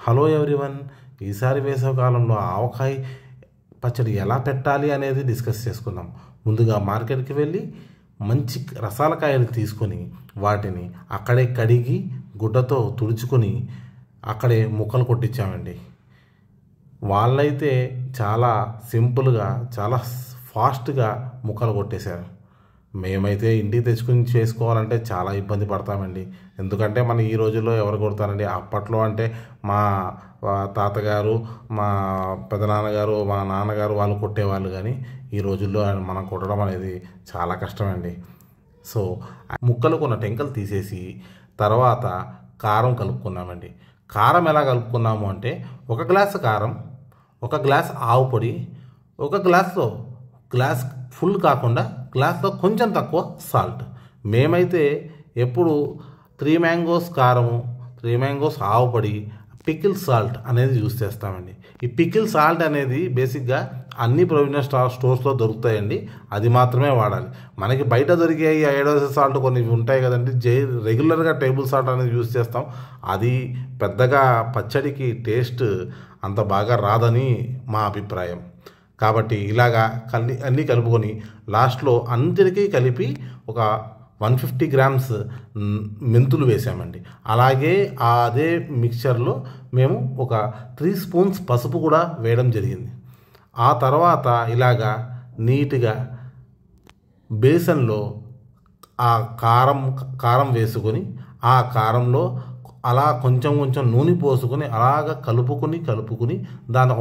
Hello everyone, ఈసారి వేసవికాలంలో ఆవకాయ పచ్చడి ఎలా పెట్టాలి అనేది డిస్కస్ చేసుకుందాం. ముందుగా మార్కెట్కి వెళ్ళి మంచి రసాలకాయలు తీసుకొని వాటిని అక్కడే కడిగి గుడ్డతో తుడుచుకొని అక్కడే ముక్కలు కొట్టించామండి. వాళ్ళైతే చాలా సింపుల్గా చాలా ఫాస్ట్గా ముక్కలు కొట్టేశారు. మేమైతే ఇంటికి తెచ్చుకుని చేసుకోవాలంటే చాలా ఇబ్బంది పడతామండి. ఎందుకంటే మన ఈ రోజుల్లో ఎవరు కొడతారండి? అప్పట్లో అంటే మా తాతగారు, మా పెదనాన్నగారు, మా నాన్నగారు వాళ్ళు కొట్టేవాళ్ళు, కానీ ఈ రోజుల్లో మనం కొట్టడం అనేది చాలా కష్టమండి. సో ముక్కలు కొన్న టెంకలు తీసేసి తర్వాత కారం కలుపుకున్నామండి. కారం ఎలా కలుపుకున్నాము అంటే, ఒక గ్లాసు కారం, ఒక గ్లాస్ ఆవు పొడి, ఒక గ్లాస్ ఫుల్ కాకుండా గ్లాస్లో కొంచెం తక్కువ సాల్ట్. మేమైతే ఎప్పుడు 3 మ్యాంగోస్ కారము, 3 మ్యాంగోస్ ఆవు పొడి, పికిల్ సాల్ట్ అనేది యూస్ చేస్తామండి. ఈ పికిల్ సాల్ట్ అనేది బేసిక్గా అన్ని ప్రొవిజనల్ స్టోర్స్లో దొరుకుతాయండి. అది మాత్రమే వాడాలి. మనకి బయట దొరికే ఈ ఐడోసా సాల్ట్ కొన్ని ఉంటాయి కదండి, రెగ్యులర్గా టేబుల్ సాల్ట్ అనేది యూస్ చేస్తాం. అది పెద్దగా పచ్చడికి టేస్ట్ అంత బాగా రాదని మా అభిప్రాయం. కాబట్టి ఇలాగా అన్నీ కలుపుకొని లాస్ట్లో అందరికీ కలిపి ఒక 150 గ్రామ్స్ మెంతులు వేసామండి. అలాగే అదే మిక్చర్లో మేము ఒక 3 స్పూన్స్ పసుపు కూడా వేయడం జరిగింది. ఆ తర్వాత ఇలాగా నీట్గా బేసన్లో ఆ కారం వేసుకొని ఆ కారంలో అలా కొంచెం నూనె పోసుకొని అలాగా కలుపుకుని దాని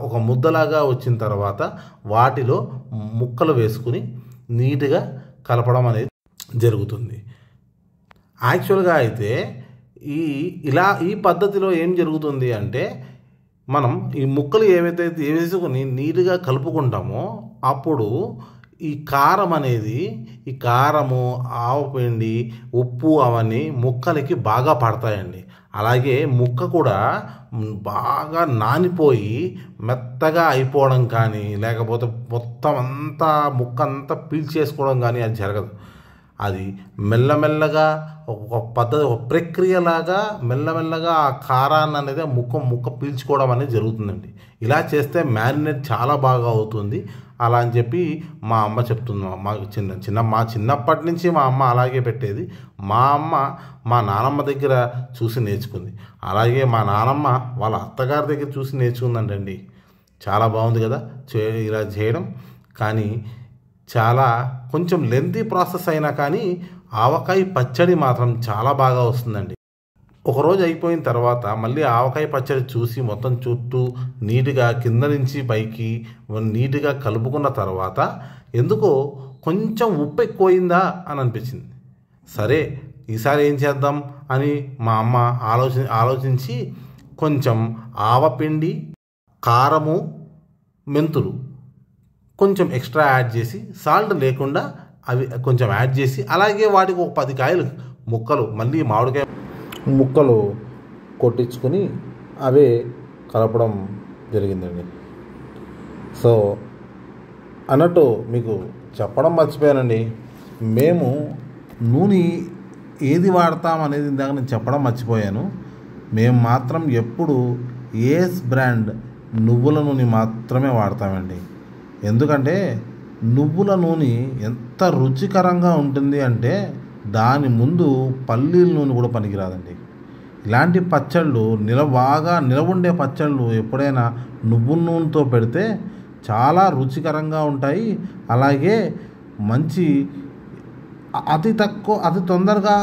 ఒక ముద్దలాగా వచ్చిన తర్వాత వాటిలో ముక్కలు వేసుకుని నీట్గా కలపడం అనేది జరుగుతుంది. యాక్చువల్గా అయితే ఈ పద్ధతిలో ఏం జరుగుతుంది అంటే, మనం ఈ ముక్కలు ఏవైతే వేసుకుని నీట్గా కలుపుకుంటామో అప్పుడు ఈ కారం అనేది, ఈ కారము, ఆవపిండి, ఉప్పు అవన్నీ ముక్కలకి బాగా పడతాయండి. అలాగే ముక్క కూడా బాగా నానిపోయి మెత్తగా అయిపోవడం కానీ, లేకపోతే మొత్తం అంతా ముక్క అంతా పీల్చేసుకోవడం కానీ అది జరగదు. అది మెల్లమెల్లగా ఒక ప్రక్రియలాగా మెల్లమెల్లగా ఆ కారాన్ని అనేది ముక్క పీల్చుకోవడం అనేది జరుగుతుందండి. ఇలా చేస్తే మ్యారినేట్ చాలా బాగా అవుతుంది. అలా అని చెప్పి మా అమ్మ చెప్తుంది. మా చిన్నప్పటి నుంచి మా అమ్మ అలాగే పెట్టేది. మా అమ్మ మా నానమ్మ దగ్గర చూసి నేర్చుకుంది. అలాగే మా నానమ్మ వాళ్ళ అత్తగారి దగ్గర చూసి నేర్చుకుందంటండి. చాలా బాగుంది కదా ఇలా చేయడం. కానీ చాలా కొంచెం లెంతీ ప్రాసెస్ అయినా కానీ ఆవకాయ పచ్చడి మాత్రం చాలా బాగా వస్తుందండి. ఒకరోజు అయిపోయిన తర్వాత మళ్ళీ ఆవకాయ పచ్చడి చూసి మొత్తం చుట్టూ నీట్గా కింద నుంచి పైకి నీట్గా కలుపుకున్న తర్వాత ఎందుకో కొంచెం ఉప్పు ఎక్కువైందా అని అనిపించింది. సరే ఈసారి ఏం చేద్దాం అని మా అమ్మ ఆలోచించి కొంచెం ఆవపిండి, కారము, మెంతులు కొంచెం ఎక్స్ట్రా యాడ్ చేసి, సాల్ట్ లేకుండా అవి కొంచెం యాడ్ చేసి, అలాగే వాటికి ఒక 10 కాయలు ముక్కలు, మళ్ళీ మామిడికాయ ముక్కలు కొట్టించుకొని అవే కలపడం జరిగిందండి. సో అన్నట్టు మీకు చెప్పడం మర్చిపోయానండి. మేము నూనె ఏది వాడతాం అనేది ఇందాక నేను చెప్పడం మర్చిపోయాను. మేము మాత్రం ఎప్పుడు ఏఎస్ బ్రాండ్ నువ్వుల నూనె మాత్రమే వాడతామండి. ఎందుకంటే నువ్వుల నూనె ఎంత రుచికరంగా ఉంటుంది అంటే దాని ముందు పల్లీల నూనె కూడా పనికిరాదండి. ఇలాంటి పచ్చళ్ళు బాగా నిలవుండే పచ్చళ్ళు ఎప్పుడైనా నువ్వుల నూనెతో పెడితే చాలా రుచికరంగా ఉంటాయి. అలాగే మంచి అతి తొందరగా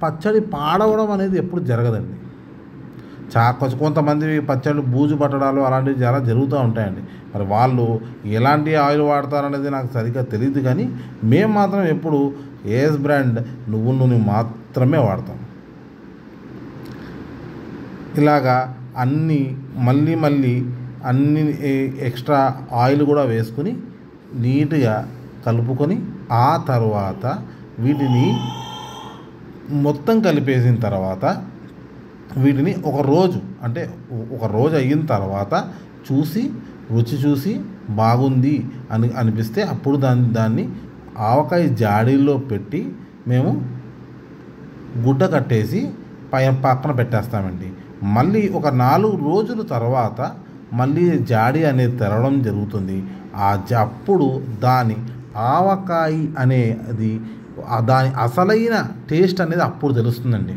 పచ్చడి పాడవడం అనేది ఎప్పుడు జరగదండి. కొంతమంది పచ్చళ్ళు బూజు పట్టడాలు అలాంటివి చాలా జరుగుతూ ఉంటాయండి. మరి వాళ్ళు ఎలాంటి ఆయిల్ వాడతారనేది నాకు సరిగ్గా తెలియదు, కానీ మేము మాత్రం ఎప్పుడు ఏఎస్ బ్రాండ్ నువ్వుల నూనె మాత్రమే వాడతాం. ఇలాగా మళ్ళీ అన్ని ఎక్స్ట్రా ఆయిల్ కూడా వేసుకుని నీట్గా కలుపుకొని ఆ తర్వాత వీటిని మొత్తం కలిపేసిన తర్వాత వీటిని ఒక రోజు అయిన తర్వాత రుచి చూసి బాగుంది అనిపిస్తే అప్పుడు దాన్ని ఆవకాయ జాడీల్లో పెట్టి మేము గుడ్డ కట్టేసి పక్కన పెట్టేస్తామండి. మళ్ళీ ఒక 4 రోజుల తర్వాత మళ్ళీ జాడి అనేది తెరవడం జరుగుతుంది. అప్పుడు దాని ఆవకాయ అనేది దాని అసలైన టేస్ట్ అనేది అప్పుడు తెలుస్తుందండి.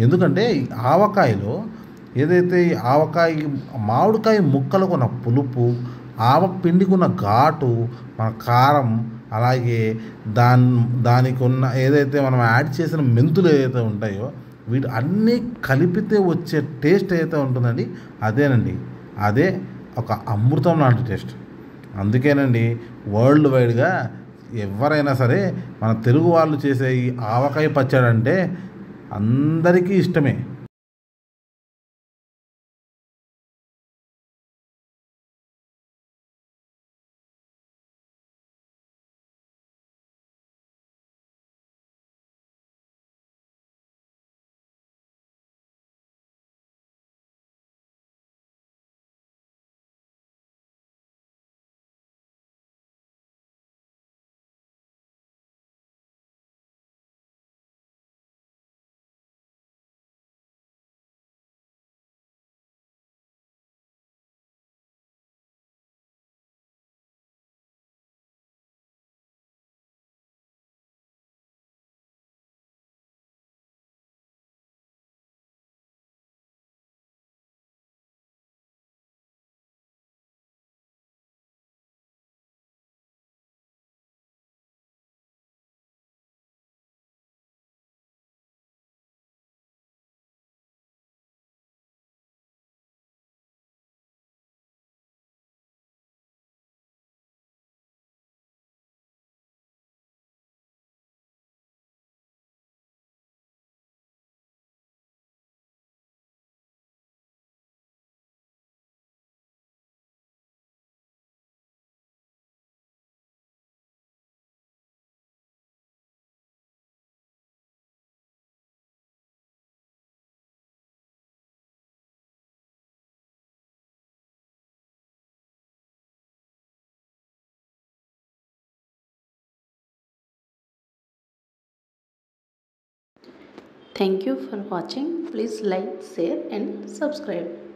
ఎందుకంటే ఈ ఆవకాయలో ఏదైతే ఈ మామిడికాయ ముక్కలకు ఉన్న పులుపు, పిండికి ఉన్న ఘాటు, మన కారం, అలాగే దానికి ఉన్న ఏదైతే మనం యాడ్ చేసిన మెంతులు ఏదైతే ఉంటాయో వీటి అన్నీ కలిపితే వచ్చే టేస్ట్ ఏదైతే ఉంటుందండి అదేనండి. అదే ఒక అమృతం లాంటి టేస్ట్. అందుకేనండి వరల్డ్ వైడ్గా ఎవరైనా సరే మన తెలుగు వాళ్ళు చేసే ఈ ఆవకాయ పచ్చడి అంటే అందరికీ ఇష్టమే. Thank you for watching. Please like, share and subscribe.